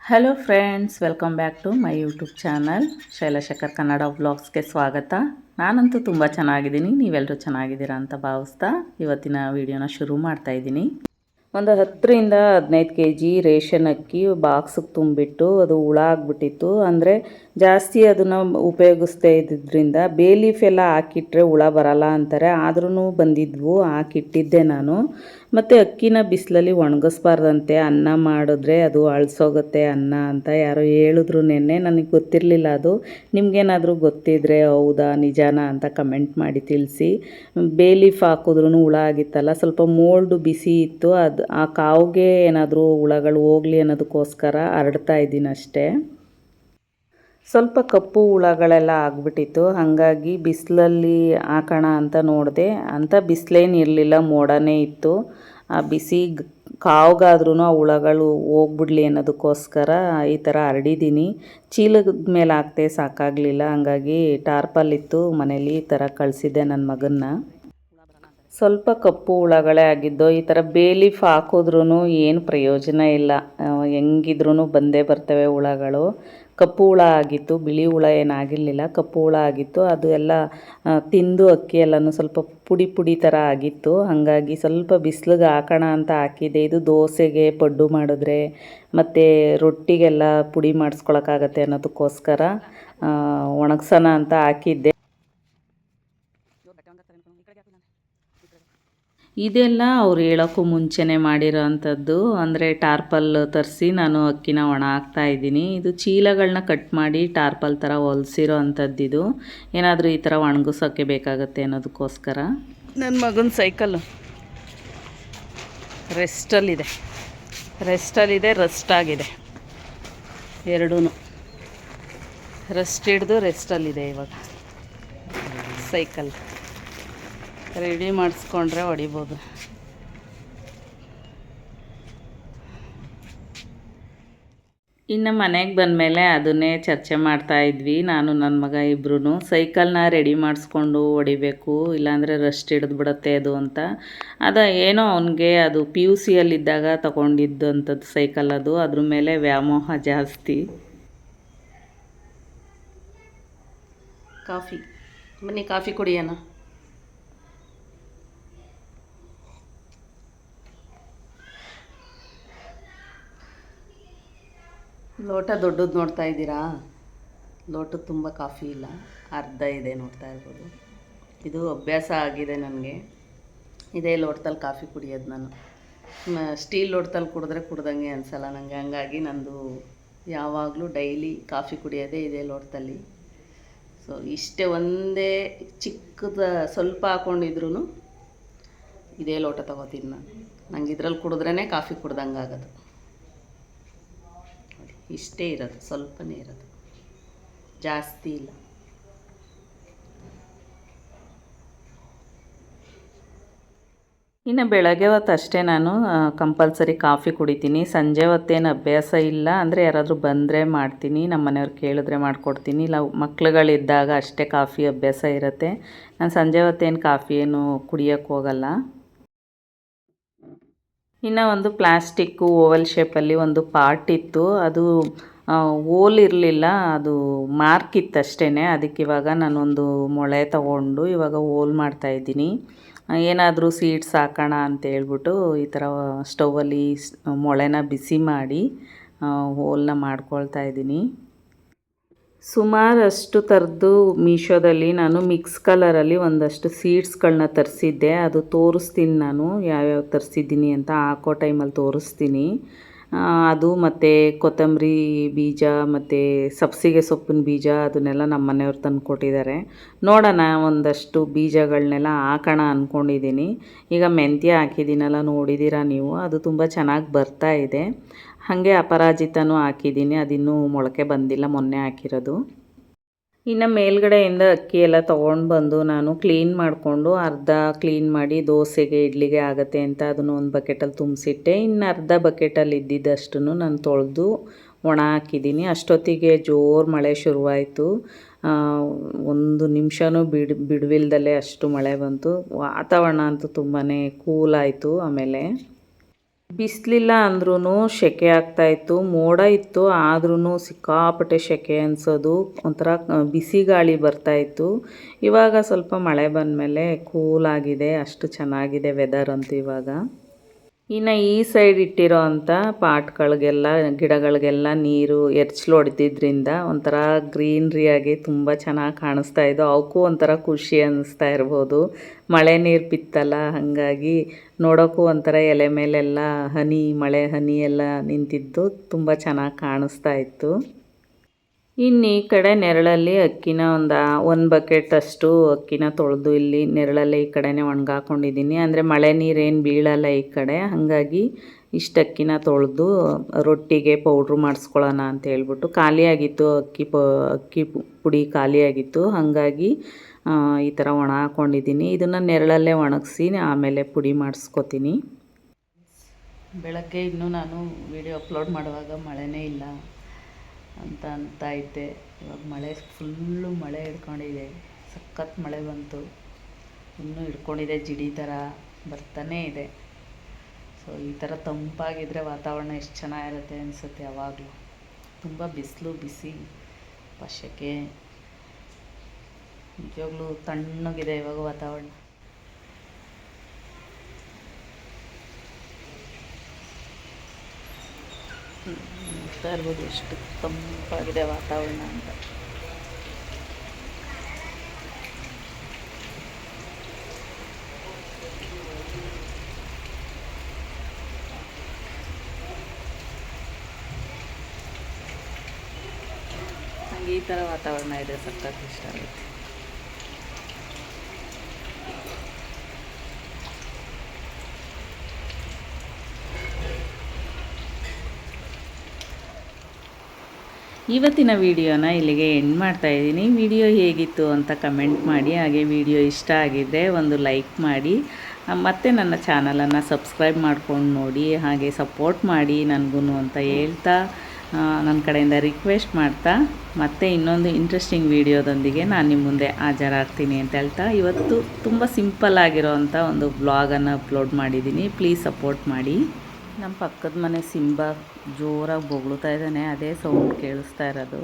Hello friends, welcome back to my YouTube channel Shailashekhar Kannada ವ್ಲಾಗ್ಸ್ಗೆ ಸ್ವಾಗತ. ನಾನಂತೂ ತುಂಬ ಚೆನ್ನಾಗಿದ್ದೀನಿ, ನೀವೆಲ್ಲರೂ ಚೆನ್ನಾಗಿದ್ದೀರಾ ಅಂತ ಭಾವಿಸ್ತಾ ಇವತ್ತಿನ ವಿಡಿಯೋನ ಶುರು ಮಾಡ್ತಾಯಿದ್ದೀನಿ. ಒಂದು 10-15 kg ರೇಷನ್ ಅಕ್ಕಿ ಬಾಕ್ಸಿಗೆ ತುಂಬಿಟ್ಟು ಅದು ಹುಳ ಆಗಿಬಿಟ್ಟಿತ್ತು. ಅಂದರೆ ಜಾಸ್ತಿ ಅದನ್ನು ಉಪಯೋಗಿಸ್ತಾ ಇದ್ದಿದ್ದರಿಂದ ಬೇ ಲೀಫ್ ಎಲ್ಲ ಹಾಕಿಟ್ರೆ ಹುಳ ಬರಲ್ಲ ಅಂತಾರೆ. ಆದ್ರೂ ಬಂದಿದ್ವು, ಹಾಕಿಟ್ಟಿದ್ದೆ ನಾನು. ಮತ್ತು ಅಕ್ಕಿನ ಬಿಸಿಲಲ್ಲಿ ಒಣಗಿಸ್ಬಾರ್ದಂತೆ, ಅನ್ನ ಮಾಡಿದ್ರೆ ಅದು ಅಳಿಸೋಗುತ್ತೆ ಅನ್ನ ಅಂತ ಯಾರೋ ಹೇಳಿದ್ರು ನೆನ್ನೆ. ನನಗೆ ಗೊತ್ತಿರಲಿಲ್ಲ ಅದು. ನಿಮಗೇನಾದರೂ ಗೊತ್ತಿದ್ದರೆ ಹೌದಾ ನಿಜಾನಾ ಅಂತ ಕಮೆಂಟ್ ಮಾಡಿ ತಿಳಿಸಿ. ಬೇ ಲೀಫ್ ಹಾಕಿದ್ರೂ ಹುಳ ಆಗಿತ್ತಲ್ಲ, ಸ್ವಲ್ಪ ಮೋಲ್ಡು ಬಿಸಿ ಇತ್ತು, ಅದು ಆ ಕಾವಿಗೆ ಏನಾದರೂ ಹುಳಗಳು ಹೋಗಲಿ ಅನ್ನೋದಕ್ಕೋಸ್ಕರ ಹರಡ್ತಾ ಇದ್ದೀನಿ ಅಷ್ಟೇ. ಸ್ವಲ್ಪ ಕಪ್ಪು ಹುಳಗಳೆಲ್ಲ ಆಗಿಬಿಟ್ಟಿತ್ತು, ಹಾಗಾಗಿ ಬಿಸಿಲಲ್ಲಿ ಹಾಕೋಣ ಅಂತ ನೋಡಿದೆ. ಅಂತ ಬಿಸಿಲೇನು ಇರಲಿಲ್ಲ, ಮೋಡನೇ ಇತ್ತು. ಆ ಬಿಸಿ ಕಾವ್ಗಾದ್ರೂ ಆ ಹುಳಗಳು ಹೋಗ್ಬಿಡ್ಲಿ ಅನ್ನೋದಕ್ಕೋಸ್ಕರ ಈ ಥರ ಹರಡಿದ್ದೀನಿ. ಚೀಲದ ಮೇಲೆ ಹಾಕ್ತೆ ಸಾಕಾಗಲಿಲ್ಲ, ಹಾಗಾಗಿ ಟಾರ್ಪಲ್ ಇತ್ತು ಮನೇಲಿ, ಈ ಥರ ಕಳಿಸಿದ್ದೆ ನನ್ನ ಮಗನ್ನ. ಸ್ವಲ್ಪ ಕಪ್ಪು ಹುಳಗಳೇ ಆಗಿದ್ದು. ಈ ಥರ ಬೇ ಲೀಫ್ ಹಾಕಿದ್ರೂ ಏನು ಪ್ರಯೋಜನ ಇಲ್ಲ, ಹೆಂಗಿದ್ರೂ ಬಂದೇ ಬರ್ತವೆ ಹುಳಗಳು. ಕಪ್ಪು ಹುಳ ಆಗಿತ್ತು, ಬಿಳಿ ಹುಳ ಏನಾಗಿರಲಿಲ್ಲ, ಕಪ್ಪು ಹುಳ ಆಗಿತ್ತು. ಅದು ಎಲ್ಲ ತಿಂದು ಅಕ್ಕಿ ಎಲ್ಲನೂ ಸ್ವಲ್ಪ ಪುಡಿ ಪುಡಿ ಥರ ಆಗಿತ್ತು. ಹಾಗಾಗಿ ಸ್ವಲ್ಪ ಬಿಸಿಲಿಗೆ ಹಾಕೋಣ ಅಂತ ಹಾಕಿದ್ದೆ. ಇದು ದೋಸೆಗೆ ಪಡ್ಡು ಮಾಡಿದ್ರೆ ಮತ್ತು ರೊಟ್ಟಿಗೆಲ್ಲ ಪುಡಿ ಮಾಡಿಸ್ಕೊಳಕ್ಕಾಗತ್ತೆ ಅನ್ನೋದಕ್ಕೋಸ್ಕರ ಒಣಗ್ಸೋಣ ಅಂತ ಹಾಕಿದ್ದೆ. ಇದೆಲ್ಲ ಅವ್ರು ಹೇಳೋಕ್ಕೂ ಮುಂಚೆನೇ ಮಾಡಿರೋ ಅಂಥದ್ದು. ಅಂದರೆ ಟಾರ್ಪಲ್ ತರಿಸಿ ನಾನು ಅಕ್ಕಿನ ಒಣ ಹಾಕ್ತಾಯಿದ್ದೀನಿ. ಇದು ಚೀಲಗಳನ್ನ ಕಟ್ ಮಾಡಿ ಟಾರ್ಪಲ್ ಥರ ಹೊಲಿಸಿರೋ ಅಂಥದ್ದಿದು. ಏನಾದರೂ ಈ ಥರ ಒಣಗಿಸೋಕ್ಕೆ ಬೇಕಾಗತ್ತೆ ಅನ್ನೋದಕ್ಕೋಸ್ಕರ. ನನ್ನ ಮಗನ ಸೈಕಲ್ಲು ರೆಸ್ಟಲ್ಲಿದೆ, ರಸ್ಟಾಗಿದೆ ಎರಡೂ. ರೆಸ್ಟ್ ಹಿಡ್ದು ರೆಸ್ಟಲ್ಲಿದೆ ಇವಾಗ. ಸೈಕಲ್ ರೆಡಿ ಮಾಡಿಸ್ಕೊಂಡ್ರೆ ಹೊಡಿಬೋದು. ಇನ್ನು ಮನೆಗೆ ಬಂದಮೇಲೆ ಅದನ್ನೇ ಚರ್ಚೆ ಮಾಡ್ತಾಯಿದ್ವಿ ನಾನು ನನ್ನ ಮಗ ಇಬ್ಬರೂ. ಸೈಕಲ್ನ ರೆಡಿ ಮಾಡಿಸ್ಕೊಂಡು ಹೊಡಿಬೇಕು, ಇಲ್ಲಾಂದರೆ ರಸ್ಟ್ ಹಿಡಿದು ಬಿಡುತ್ತೆ ಅದು ಅಂತ. ಏನೋ ಅವನಿಗೆ ಅದು PUCಯಲ್ಲಿದ್ದಾಗ ತೊಗೊಂಡಿದ್ದಂಥದ್ದು ಸೈಕಲ್ ಅದು, ಅದ್ರ ಮೇಲೆ ವ್ಯಾಮೋಹ ಜಾಸ್ತಿ. ಕಾಫಿ ಬನ್ನಿ, ಕಾಫಿ ಕುಡಿಯೋಣ. ಲೋಟ ದೊಡ್ಡದು ನೋಡ್ತಾ ಇದ್ದೀರಾ? ಲೋಟಕ್ಕೆ ತುಂಬ ಕಾಫಿ ಇಲ್ಲ, ಅರ್ಧ ಇದೆ, ನೋಡ್ತಾ ಇರ್ಬೋದು. ಇದು ಅಭ್ಯಾಸ ಆಗಿದೆ ನನಗೆ, ಇದೇ ಲೋಟದಲ್ಲಿ ಕಾಫಿ ಕುಡಿಯೋದು ನಾನು. ಸ್ಟೀಲ್ ಲೋಟದಲ್ಲಿ ಕುಡಿದ್ರೆ ಕುಡ್ದಂಗೆ ಅನಿಸಲ್ಲ ನನಗೆ, ಹಂಗಾಗಿ ನಂದು ಯಾವಾಗಲೂ ಡೈಲಿ ಕಾಫಿ ಕುಡಿಯೋದೇ ಇದೇ ಲೋಟದಲ್ಲಿ. ಸೊ ಇಷ್ಟೇ, ಒಂದೇ ಚಿಕ್ಕದ ಸ್ವಲ್ಪ ಹಾಕ್ಕೊಂಡಿದ್ರು ಇದೇ ಲೋಟ ತೊಗೋತೀನಿ ನಾನು. ನಂಗೆ ಇದ್ರಲ್ಲಿ ಕುಡಿದ್ರೇ ಕಾಫಿ ಕುಡ್ದಂಗೆ ಆಗೋದು. ಇಷ್ಟೇ ಇರೋದು, ಸ್ವಲ್ಪನೇ ಇರೋದು, ಜಾಸ್ತಿ ಇಲ್ಲ. ಇನ್ನು ಬೆಳಗ್ಗೆ ಹೊತ್ತು ಅಷ್ಟೇ ನಾನು ಕಂಪಲ್ಸರಿ ಕಾಫಿ ಕುಡಿತೀನಿ. ಸಂಜೆ ಹೊತ್ತೇನು ಅಭ್ಯಾಸ ಇಲ್ಲ. ಅಂದರೆ ಯಾರಾದರೂ ಬಂದರೆ ಮಾಡ್ತೀನಿ, ನಮ್ಮ ಮನೆಯವ್ರು ಕೇಳಿದ್ರೆ ಮಾಡಿಕೊಡ್ತೀನಿ. ಇಲ್ಲ ಮಕ್ಳುಗಳಿದ್ದಾಗ ಅಷ್ಟೇ ಕಾಫಿ ಅಭ್ಯಾಸ ಇರುತ್ತೆ. ನಾನು ಸಂಜೆ ಹೊತ್ತೇನು ಕಾಫಿ ಏನು ಕುಡಿಯೋಕ್ಕೆ ಹೋಗಲ್ಲ. ಇನ್ನು ಒಂದು ಪ್ಲಾಸ್ಟಿಕ್ಕು ಓವಲ್ ಶೇಪಲ್ಲಿ ಒಂದು ಪಾಟ್ ಇತ್ತು, ಅದು ಹೋಲ್ ಇರಲಿಲ್ಲ, ಅದು ಮಾರ್ಕ್ ಇತ್ತು ಅಷ್ಟೇ. ಅದಕ್ಕೆ ಇವಾಗ ನಾನೊಂದು ಮೊಳೆ ತಗೊಂಡು ಇವಾಗ ಹೋಲ್ ಮಾಡ್ತಾಯಿದ್ದೀನಿ. ಏನಾದರೂ ಸೀಡ್ಸ್ ಹಾಕೋಣ ಅಂತ ಹೇಳ್ಬಿಟ್ಟು ಈ ಥರ ಸ್ಟೌವಲ್ಲಿ ಮೊಳೆನ ಬಿಸಿ ಮಾಡಿ ಹೋಲನ್ನ ಮಾಡ್ಕೊಳ್ತಾ ಇದ್ದೀನಿ. ಸುಮಾರಷ್ಟು ಥರದ್ದು ಮೀಶೋದಲ್ಲಿ ನಾನು ಮಿಕ್ಸ್ ಕಲರಲ್ಲಿ ಒಂದಷ್ಟು ಸೀಡ್ಸ್ಗಳನ್ನ ತರಿಸಿದ್ದೆ. ಅದು ತೋರಿಸ್ತೀನಿ ನಾನು ಯಾವ್ಯಾವ ತರಿಸಿದ್ದೀನಿ ಅಂತ, ಹಾಕೋ ಟೈಮಲ್ಲಿ ತೋರಿಸ್ತೀನಿ. ಅದು ಮತ್ತು ಕೊತ್ತಂಬರಿ ಬೀಜ ಮತ್ತು ಸಬ್ಸಿಗೆ ಸೊಪ್ಪಿನ ಬೀಜ ಅದನ್ನೆಲ್ಲ ನಮ್ಮ ಮನೆಯವ್ರು ತಂದು ಕೊಟ್ಟಿದ್ದಾರೆ. ನೋಡೋಣ, ಒಂದಷ್ಟು ಬೀಜಗಳನ್ನೆಲ್ಲ ಹಾಕೋಣ ಅಂದ್ಕೊಂಡಿದ್ದೀನಿ. ಈಗ ಮೆಂತ್ಯ ಹಾಕಿದ್ದೀನಲ್ಲ, ನೋಡಿದ್ದೀರಾ ನೀವು, ಅದು ತುಂಬ ಚೆನ್ನಾಗಿ ಬರ್ತಾ ಇದೆ. ಹಾಗೆ ಅಪರಾಜಿತನೂ ಹಾಕಿದ್ದೀನಿ, ಅದಿನ್ನೂ ಮೊಳಕೆ ಬಂದಿಲ್ಲ, ಮೊನ್ನೆ ಹಾಕಿರೋದು. ಇನ್ನು ಮೇಲ್ಗಡೆಯಿಂದ ಅಕ್ಕಿ ಎಲ್ಲ ತೊಗೊಂಡು ಬಂದು ನಾನು ಕ್ಲೀನ್ ಮಾಡಿಕೊಂಡು, ಅರ್ಧ ಕ್ಲೀನ್ ಮಾಡಿ ದೋಸೆಗೆ ಇಡ್ಲಿಗೆ ಆಗುತ್ತೆ ಅಂತ ಅದನ್ನು ಒಂದು ಬಕೆಟಲ್ಲಿ ತುಂಬಿಸಿಟ್ಟೆ. ಇನ್ನು ಅರ್ಧ ಬಕೆಟಲ್ಲಿ ಇದ್ದಿದ್ದಷ್ಟನ್ನು ನಾನು ತೊಳೆದು ಒಣ ಹಾಕಿದ್ದೀನಿ. ಅಷ್ಟೊತ್ತಿಗೆ ಜೋರು ಮಳೆ ಶುರುವಾಯಿತು. ಒಂದು ನಿಮಿಷನೂ ಬಿಡುವಿಲ್ದಲ್ಲೇ ಅಷ್ಟು ಮಳೆ ಬಂತು. ವಾತಾವರಣ ಅಂತೂ ತುಂಬಾ ಕೂಲಾಯಿತು. ಆಮೇಲೆ ಬಿಸಿಲಿಲ್ಲ ಅಂದ್ರೂ ಸೆಕೆ ಆಗ್ತಾಯಿತ್ತು, ಮೋಡ ಇತ್ತು ಆದ್ರೂ ಸಿಕ್ಕಾಪಟ್ಟೆ ಸೆಕೆ ಅನಿಸೋದು, ಒಂಥರ ಬಿಸಿ ಗಾಳಿ ಬರ್ತಾಯಿತ್ತು. ಇವಾಗ ಸ್ವಲ್ಪ ಮಳೆ ಬಂದಮೇಲೆ ಕೂಲಾಗಿದೆ, ಅಷ್ಟು ಚೆನ್ನಾಗಿದೆ ವೆದರ್ ಅಂತೂ ಇವಾಗ. ಇನ್ನು ಈ ಸೈಡ್ ಇಟ್ಟಿರೋ ಅಂಥ ಪಾಟ್ಗಳಿಗೆಲ್ಲ ಗಿಡಗಳಿಗೆಲ್ಲ ನೀರು ಎರ್ಚ್ಲು ಹೊಡೆದಿದ್ರಿಂದ ಒಂಥರ ಗ್ರೀನ್ರಿಯಾಗಿ ತುಂಬ ಚೆನ್ನಾಗಿ ಕಾಣಿಸ್ತಾ ಇದ್ದು, ಅವಕ್ಕೂ ಒಂಥರ ಖುಷಿ ಅನ್ನಿಸ್ತಾ ಇರ್ಬೋದು. ಮಳೆ ನೀರು ಬಿತ್ತಲ್ಲ, ಹಾಗಾಗಿ ನೋಡೋಕ್ಕೂ ಒಂಥರ ಎಲೆ ಮೇಲೆಲ್ಲ ಮಳೆ ಹನಿ ಎಲ್ಲ ನಿಂತಿದ್ದು ತುಂಬ ಚೆನ್ನಾಗಿ ಕಾಣಿಸ್ತಾ ಇತ್ತು. ಇನ್ನು ಈ ಕಡೆ ನೆರಳಲ್ಲಿ ಅಕ್ಕಿನ ಒಂದು ಬಕೆಟ್ ಅಷ್ಟು ಅಕ್ಕಿನ ತೊಳೆದು ಇಲ್ಲಿ ನೆರಳಲ್ಲಿ ಈ ಕಡೆನೇ ಒಣಗಾಕೊಂಡಿದ್ದೀನಿ. ಅಂದರೆ ಮಳೆ ನೀರೇನು ಬೀಳಲ್ಲ ಈ ಕಡೆ, ಹಾಗಾಗಿ ಇಷ್ಟು ಅಕ್ಕಿನ ತೊಳೆದು ರೊಟ್ಟಿಗೆ ಪೌಡ್ರು ಮಾಡಿಸ್ಕೊಳ್ಳೋಣ ಅಂತ ಹೇಳ್ಬಿಟ್ಟು. ಖಾಲಿಯಾಗಿತ್ತು ಅಕ್ಕಿ ಪುಡಿ ಖಾಲಿಯಾಗಿತ್ತು, ಹಾಗಾಗಿ ಈ ಥರ ಒಣ ಹಾಕ್ಕೊಂಡಿದ್ದೀನಿ. ಇದನ್ನು ನೆರಳಲ್ಲೇ ಒಣಗಿಸಿ ಆಮೇಲೆ ಪುಡಿ ಮಾಡಿಸ್ಕೊತೀನಿ. ಬೆಳಗ್ಗೆ ಇನ್ನೂ ನಾನು ವಿಡಿಯೋ ಅಪ್ಲೋಡ್ ಮಾಡುವಾಗ ಮಳೆನೇ ಇಲ್ಲ ಅಂತ ಇದ್ದೆ. ಇವಾಗ ಮಳೆ ಫುಲ್ಲು ಮಳೆ ಹಿಡ್ಕೊಂಡಿದೆ, ಸಖತ್ ಮಳೆ ಬಂತು, ಇನ್ನೂ ಹಿಡ್ಕೊಂಡಿದೆ, ಜಿಡಿ ಥರ ಬರ್ತಾನೇ ಇದೆ. ಸೊ ಈ ಥರ ತಂಪಾಗಿದ್ದರೆ ವಾತಾವರಣ ಎಷ್ಟು ಚೆನ್ನಾಗಿರುತ್ತೆ ಅನಿಸುತ್ತೆ. ಯಾವಾಗಲೂ ತುಂಬ ಬಿಸಿಲು ಬಿಸಿ ಸೆಕೆ, ನಿಜವಾಗ್ಲೂ ತಣ್ಣಗಿದೆ ಇವಾಗ ವಾತಾವರಣ. ನೋಡ್ತಾ ಇರ್ಬೋದು ಎಷ್ಟು ತಂಪಾಗಿದೆ ವಾತಾವರಣ ಅಂತ. ನನಗೆ ಈ ಥರ ವಾತಾವರಣ ಇದೆ ಸಖತ್ ಇಷ್ಟ ಆಗುತ್ತೆ. ಇವತ್ತಿನ ವಿಡಿಯೋನ ಇಲ್ಲಿಗೆ ಎಂಡ್ ಮಾಡ್ತಾಯಿದ್ದೀನಿ. ವಿಡಿಯೋ ಹೇಗಿತ್ತು ಅಂತ ಕಮೆಂಟ್ ಮಾಡಿ, ಹಾಗೆ ವಿಡಿಯೋ ಇಷ್ಟ ಆಗಿದ್ದರೆ ಒಂದು ಲೈಕ್ ಮಾಡಿ, ಮತ್ತು ನನ್ನ ಚಾನಲನ್ನು ಸಬ್ಸ್ಕ್ರೈಬ್ ಮಾಡ್ಕೊಂಡು ನೋಡಿ, ಹಾಗೆ ಸಪೋರ್ಟ್ ಮಾಡಿ ನನಗೂ ಅಂತ ಹೇಳ್ತಾ, ನನ್ನ ಕಡೆಯಿಂದ ರಿಕ್ವೆಸ್ಟ್ ಮಾಡ್ತಾ, ಮತ್ತೆ ಇನ್ನೊಂದು ಇಂಟ್ರೆಸ್ಟಿಂಗ್ ವಿಡಿಯೋದೊಂದಿಗೆ ನಾನು ನಿಮ್ಮ ಮುಂದೆ ಹಾಜರಾಗ್ತೀನಿ ಅಂತ ಹೇಳ್ತಾ, ಇವತ್ತು ತುಂಬ ಸಿಂಪಲ್ ಆಗಿರೋವಂಥ ಒಂದು ವ್ಲಾಗನ್ನು ಅಪ್ಲೋಡ್ ಮಾಡಿದ್ದೀನಿ. ಪ್ಲೀಸ್ ಸಪೋರ್ಟ್ ಮಾಡಿ. ನಮ್ಮ ಪಕ್ಕದ ಮನೆ ಸಿಂಬ ಜೋರಾಗಿ ಬೊಗಳ್ತಾ ಇದ್ದಾನೆ, ಅದೇ ಸೌಂಡ್ ಕೇಳಿಸ್ತಾ ಇರೋದು.